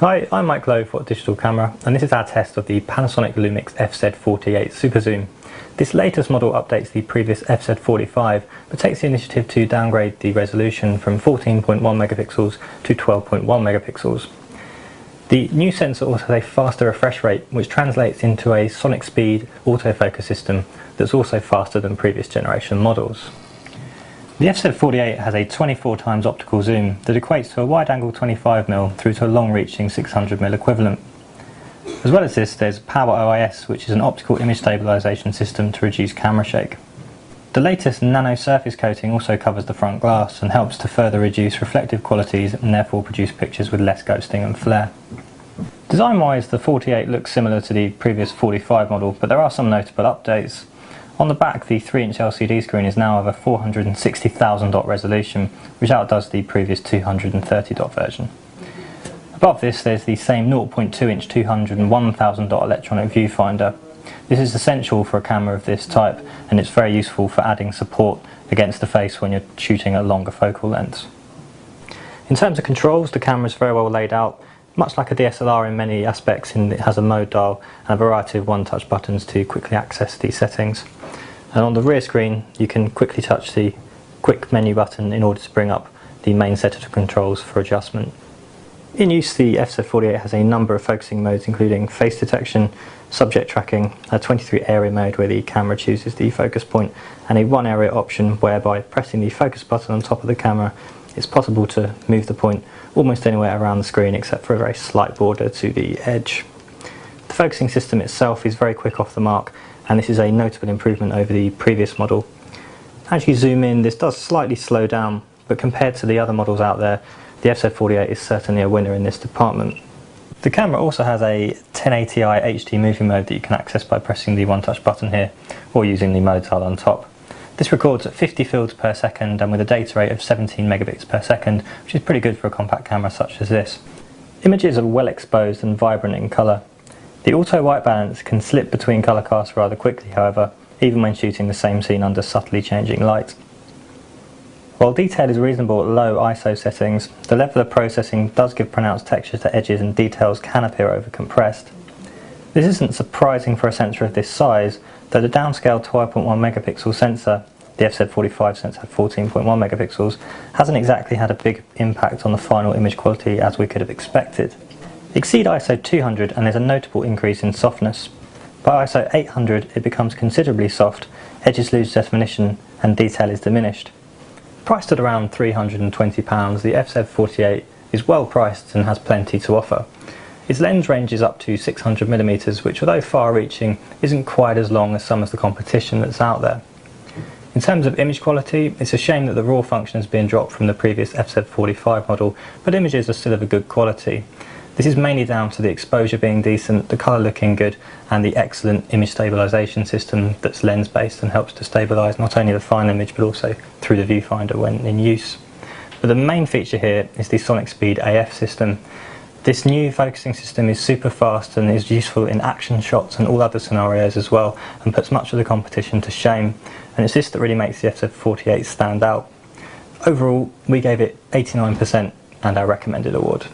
Hi, I'm Mike Lowe for Digital Camera, and this is our test of the Panasonic Lumix FZ48 Super Zoom. This latest model updates the previous FZ45, but takes the initiative to downgrade the resolution from 14.1 megapixels to 12.1 megapixels. The new sensor also has a faster refresh rate, which translates into a sonic speed autofocus system that's also faster than previous generation models. The FZ48 has a 24 times optical zoom that equates to a wide-angle 25mm through to a long-reaching 600mm equivalent. As well as this, there's Power OIS, which is an optical image stabilisation system to reduce camera shake. The latest nano surface coating also covers the front glass and helps to further reduce reflective qualities and therefore produce pictures with less ghosting and flare. Design-wise, the 48 looks similar to the previous 45 model, but there are some notable updates. On the back, the 3-inch LCD screen is now of a 460,000 dot resolution, which outdoes the previous 230 dot version. Above this, there's the same 0.2-inch 201,000 dot electronic viewfinder. This is essential for a camera of this type, and it's very useful for adding support against the face when you're shooting at longer focal lengths. In terms of controls, the camera is very well laid out, much like a DSLR in many aspects, in that it has a mode dial and a variety of one-touch buttons to quickly access these settings. And on the rear screen, you can quickly touch the quick menu button in order to bring up the main set of controls for adjustment. In use, the FZ48 has a number of focusing modes, including face detection, subject tracking, a 23 area mode where the camera chooses the focus point, and a 1 area option whereby pressing the focus button on top of the camera, it's possible to move the point almost anywhere around the screen except for a very slight border to the edge. The focusing system itself is very quick off the mark, and this is a notable improvement over the previous model. As you zoom in, this does slightly slow down, but compared to the other models out there, the FZ48 is certainly a winner in this department. The camera also has a 1080i HD movie mode that you can access by pressing the one-touch button here, or using the mode dial on top. This records at 50 fields per second and with a data rate of 17 megabits per second, which is pretty good for a compact camera such as this. Images are well exposed and vibrant in colour. The auto white balance can slip between colour casts rather quickly, however, even when shooting the same scene under subtly changing light. While detail is reasonable at low ISO settings, the level of processing does give pronounced textures to edges and details can appear over-compressed. This isn't surprising for a sensor of this size, though the downscaled 12.1 megapixel sensor, the FZ45 sensor had 14.1 megapixels, hasn't exactly had a big impact on the final image quality as we could have expected. Exceed ISO 200 and there's a notable increase in softness. By ISO 800 it becomes considerably soft, edges lose definition and detail is diminished. Priced at around £320, the FZ48 is well priced and has plenty to offer. Its lens range is up to 600mm, which although far-reaching isn't quite as long as some of the competition that's out there. In terms of image quality, it's a shame that the RAW function has been dropped from the previous FZ45 model, but images are still of a good quality. This is mainly down to the exposure being decent, the colour looking good, and the excellent image stabilisation system that's lens-based and helps to stabilise not only the final image but also through the viewfinder when in use. But the main feature here is the Sonic Speed AF system. This new focusing system is super fast and is useful in action shots and all other scenarios as well, and puts much of the competition to shame, and it's this that really makes the FZ48 stand out. Overall, we gave it 89% and our recommended award.